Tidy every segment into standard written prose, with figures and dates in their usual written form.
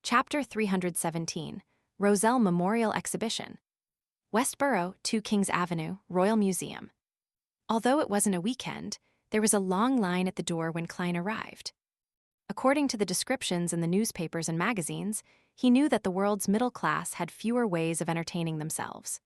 Chapter 317, Roselle Memorial Exhibition. Westboro, 2 Kings Avenue, Royal Museum. Although it wasn't a weekend, there was a long line at the door when Klein arrived. According to the descriptions in the newspapers and magazines, he knew that the world's middle class had fewer ways of entertaining themselves.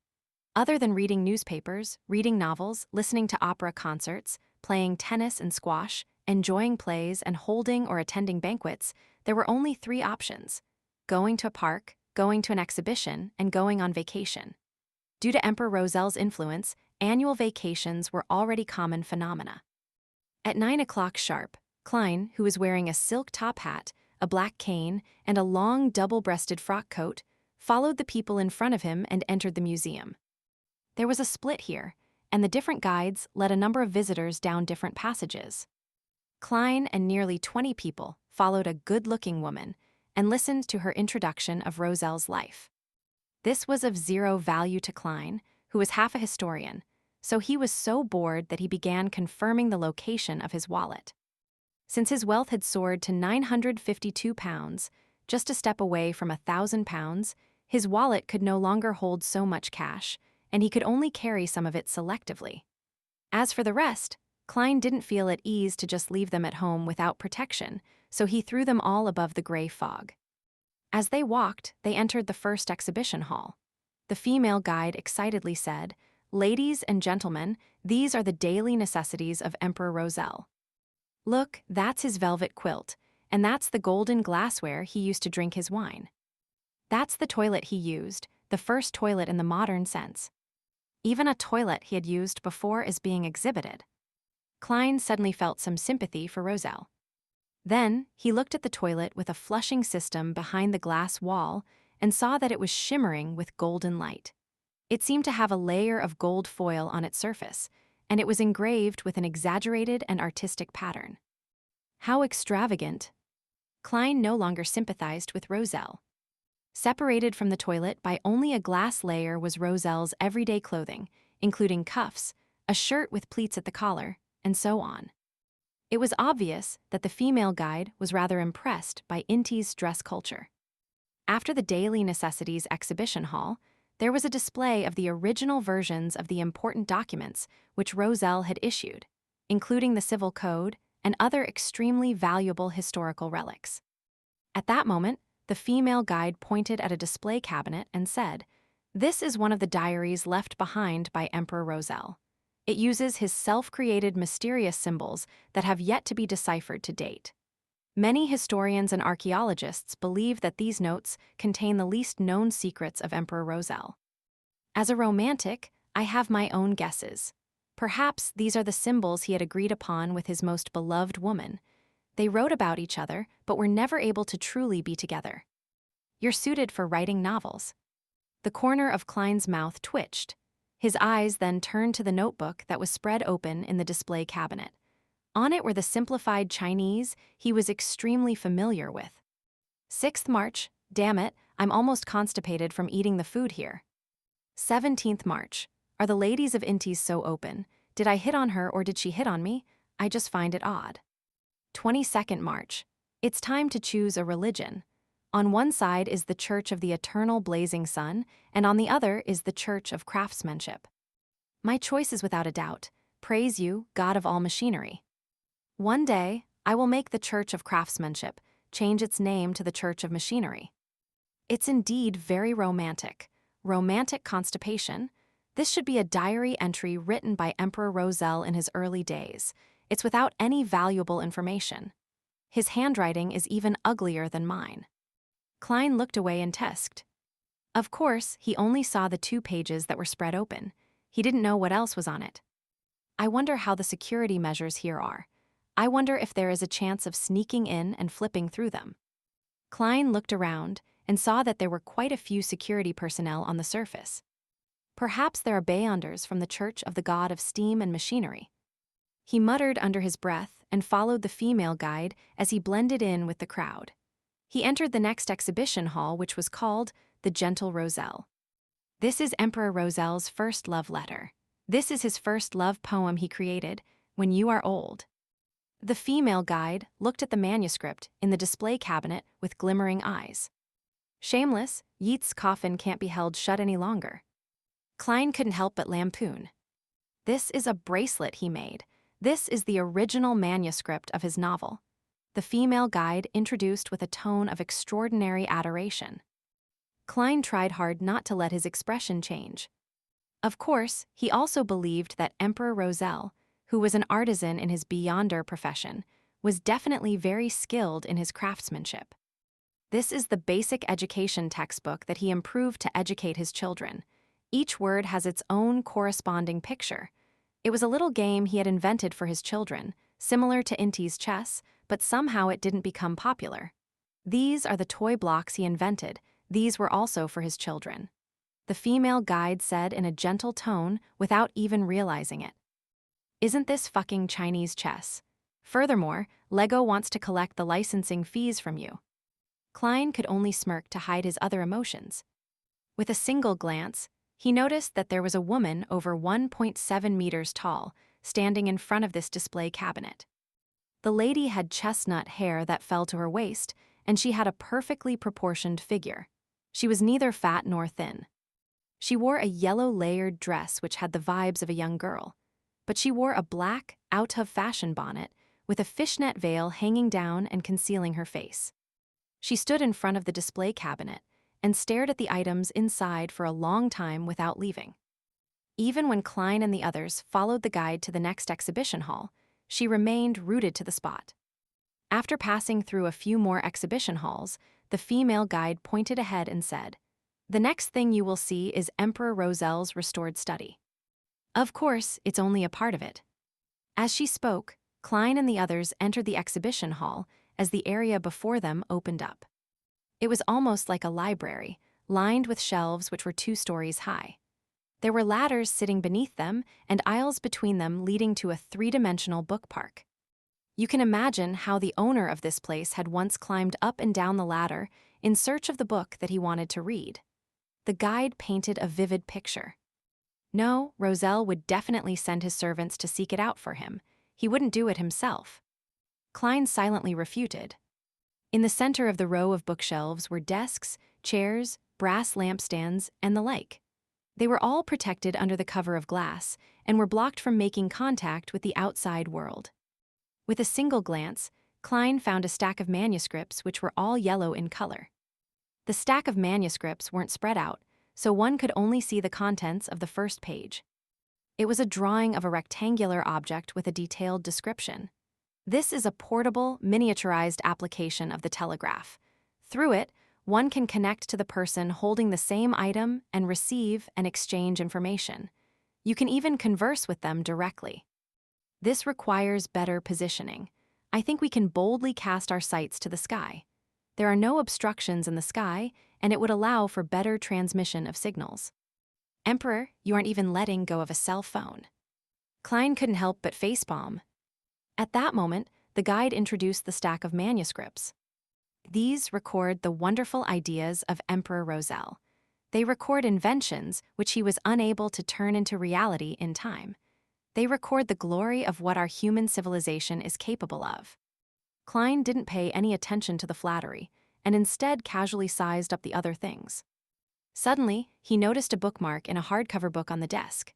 Other than reading newspapers, reading novels, listening to opera concerts, playing tennis and squash, enjoying plays, and holding or attending banquets, there were only 3 options: going to a park, going to an exhibition, and going on vacation. Due to Emperor Roselle's influence, annual vacations were already common phenomena. At 9 o'clock sharp, Klein, who was wearing a silk top hat, a black cane, and a long double-breasted frock coat, followed the people in front of him and entered the museum. There was a split here, and the different guides led a number of visitors down different passages. Klein and nearly 20 people followed a good-looking woman and listened to her introduction of Roselle's life. This was of zero value to Klein, who was half a historian, so he was so bored that he began confirming the location of his wallet. Since his wealth had soared to £952, just a step away from £1,000, his wallet could no longer hold so much cash, and he could only carry some of it selectively. As for the rest, Klein didn't feel at ease to just leave them at home without protection, so he threw them all above the gray fog. As they walked, they entered the first exhibition hall. The female guide excitedly said, "Ladies and gentlemen, these are the daily necessities of Emperor Roselle. Look, that's his velvet quilt, and that's the golden glassware he used to drink his wine. That's the toilet he used, the first toilet in the modern sense. Even a toilet he had used before is being exhibited." Klein suddenly felt some sympathy for Roselle. Then, he looked at the toilet with a flushing system behind the glass wall and saw that it was shimmering with golden light. It seemed to have a layer of gold foil on its surface, and it was engraved with an exaggerated and artistic pattern. How extravagant! Klein no longer sympathized with Roselle. Separated from the toilet by only a glass layer was Roselle's everyday clothing, including cuffs, a shirt with pleats at the collar, and so on. It was obvious that the female guide was rather impressed by Inti's dress culture. After the Daily Necessities exhibition hall, there was a display of the original versions of the important documents which Roselle had issued, including the Civil Code and other extremely valuable historical relics. At that moment, the female guide pointed at a display cabinet and said, "This is one of the diaries left behind by Emperor Roselle. It uses his self-created mysterious symbols that have yet to be deciphered to date. Many historians and archaeologists believe that these notes contain the least known secrets of Emperor Roselle. As a romantic, I have my own guesses. Perhaps these are the symbols he had agreed upon with his most beloved woman. They wrote about each other, but were never able to truly be together. You're suited for writing novels." The corner of Klein's mouth twitched. His eyes then turned to the notebook that was spread open in the display cabinet. On it were the simplified Chinese he was extremely familiar with. 6th March, damn it, I'm almost constipated from eating the food here. 17th March, are the ladies of Intis so open? Did I hit on her or did she hit on me? I just find it odd. 22nd March, it's time to choose a religion. On one side is the Church of the Eternal Blazing Sun, and on the other is the Church of Craftsmanship. My choice is without a doubt, praise you, God of all machinery. One day, I will make the Church of Craftsmanship change its name to the Church of Machinery. It's indeed very romantic. Romantic constipation. This should be a diary entry written by Emperor Roselle in his early days. It's without any valuable information. His handwriting is even uglier than mine. Klein looked away and tesked. Of course, he only saw the 2 pages that were spread open. He didn't know what else was on it. I wonder how the security measures here are. I wonder if there is a chance of sneaking in and flipping through them. Klein looked around and saw that there were quite a few security personnel on the surface. Perhaps there are beyonders from the Church of the God of Steam and Machinery. He muttered under his breath and followed the female guide as he blended in with the crowd. He entered the next exhibition hall, which was called The Gentle Roselle. This is Emperor Roselle's first love letter. This is his first love poem he created, When You Are Old. The female guide looked at the manuscript in the display cabinet with glimmering eyes. Shameless, Yeats' coffin can't be held shut any longer. Klein couldn't help but lampoon. This is a bracelet he made. This is the original manuscript of his novel. The female guide introduced with a tone of extraordinary adoration. Klein tried hard not to let his expression change. Of course, he also believed that Emperor Roselle, who was an artisan in his beyonder profession, was definitely very skilled in his craftsmanship. This is the basic education textbook that he improved to educate his children. Each word has its own corresponding picture. It was a little game he had invented for his children, similar to Inti's chess, but somehow it didn't become popular. These are the toy blocks he invented. These were also for his children. The female guide said in a gentle tone without even realizing it. Isn't this fucking Chinese chess? Furthermore, Lego wants to collect the licensing fees from you. Klein could only smirk to hide his other emotions. With a single glance, he noticed that there was a woman over 1.7 meters tall, standing in front of this display cabinet. The lady had chestnut hair that fell to her waist, and she had a perfectly proportioned figure. She was neither fat nor thin. She wore a yellow layered dress which had the vibes of a young girl, but she wore a black, out-of-fashion bonnet with a fishnet veil hanging down and concealing her face. She stood in front of the display cabinet and stared at the items inside for a long time without leaving. Even when Klein and the others followed the guide to the next exhibition hall, she remained rooted to the spot. After passing through a few more exhibition halls, the female guide pointed ahead and said, "The next thing you will see is Emperor Roselle's restored study. Of course, it's only a part of it." As she spoke, Klein and the others entered the exhibition hall as the area before them opened up. It was almost like a library, lined with shelves which were 2 stories high. There were ladders sitting beneath them and aisles between them leading to a 3-dimensional book park. You can imagine how the owner of this place had once climbed up and down the ladder in search of the book that he wanted to read. The guide painted a vivid picture. No, Roselle would definitely send his servants to seek it out for him. He wouldn't do it himself. Klein silently refuted. In the center of the row of bookshelves were desks, chairs, brass lampstands, and the like. They were all protected under the cover of glass and were blocked from making contact with the outside world. With a single glance, Klein found a stack of manuscripts which were all yellow in color. The stack of manuscripts weren't spread out, so one could only see the contents of the first page. It was a drawing of a rectangular object with a detailed description. This is a portable, miniaturized application of the telegraph. Through it, one can connect to the person holding the same item and receive and exchange information. You can even converse with them directly. This requires better positioning. I think we can boldly cast our sights to the sky. There are no obstructions in the sky, and it would allow for better transmission of signals. Emperor, you aren't even letting go of a cell phone. Klein couldn't help but facepalm. At that moment, the guide introduced the stack of manuscripts. These record the wonderful ideas of Emperor Roselle. They record inventions which he was unable to turn into reality in time. They record the glory of what our human civilization is capable of. Klein didn't pay any attention to the flattery, and instead casually sized up the other things. Suddenly, he noticed a bookmark in a hardcover book on the desk.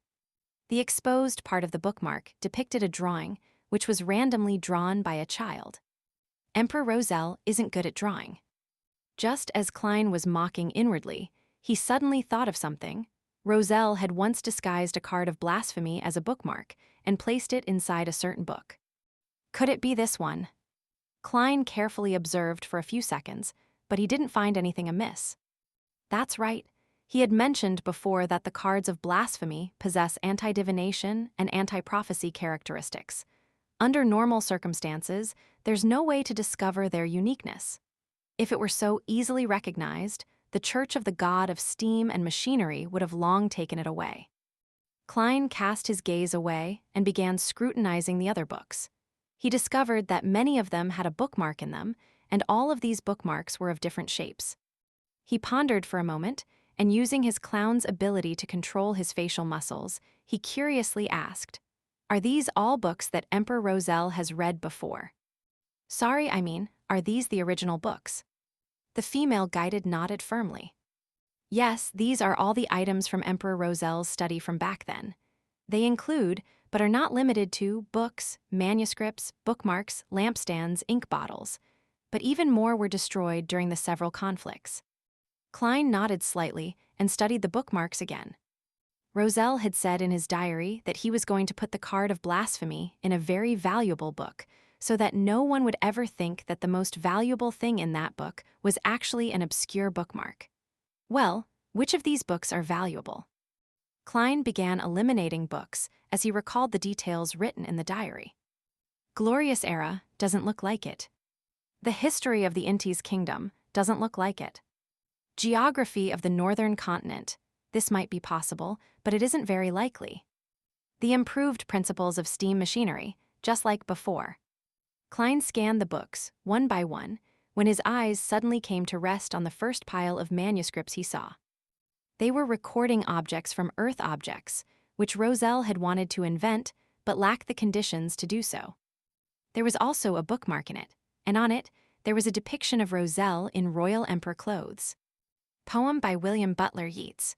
The exposed part of the bookmark depicted a drawing which was randomly drawn by a child. Emperor Roselle isn't good at drawing. Just as Klein was mocking inwardly, he suddenly thought of something. Roselle had once disguised a card of blasphemy as a bookmark and placed it inside a certain book. Could it be this one? Klein carefully observed for a few seconds, but he didn't find anything amiss. That's right. He had mentioned before that the cards of blasphemy possess anti-divination and anti-prophecy characteristics. Under normal circumstances, there's no way to discover their uniqueness. If it were so easily recognized, the Church of the God of Steam and Machinery would have long taken it away. Klein cast his gaze away and began scrutinizing the other books. He discovered that many of them had a bookmark in them, and all of these bookmarks were of different shapes. He pondered for a moment, and using his clown's ability to control his facial muscles, he curiously asked, "Are these all books that Emperor Roselle has read before?" "Sorry, are these the original books?" The female guided nodded firmly. Yes, these are all the items from Emperor Roselle's study from back then. They include, but are not limited to, books, manuscripts, bookmarks, lampstands, ink bottles. But even more were destroyed during the several conflicts. Klein nodded slightly and studied the bookmarks again. Roselle had said in his diary that he was going to put the card of blasphemy in a very valuable book, so that no one would ever think that the most valuable thing in that book was actually an obscure bookmark. Well, which of these books are valuable? Klein began eliminating books as he recalled the details written in the diary. Glorious Era doesn't look like it. The History of the Inti's Kingdom doesn't look like it. Geography of the Northern Continent. This might be possible, but it isn't very likely. The Improved Principles of Steam Machinery, just like before. Klein scanned the books, one by one, when his eyes suddenly came to rest on the first pile of manuscripts he saw. They were recording objects from Earth objects, which Roselle had wanted to invent, but lacked the conditions to do so. There was also a bookmark in it, and on it, there was a depiction of Roselle in royal emperor clothes. Poem by William Butler Yeats.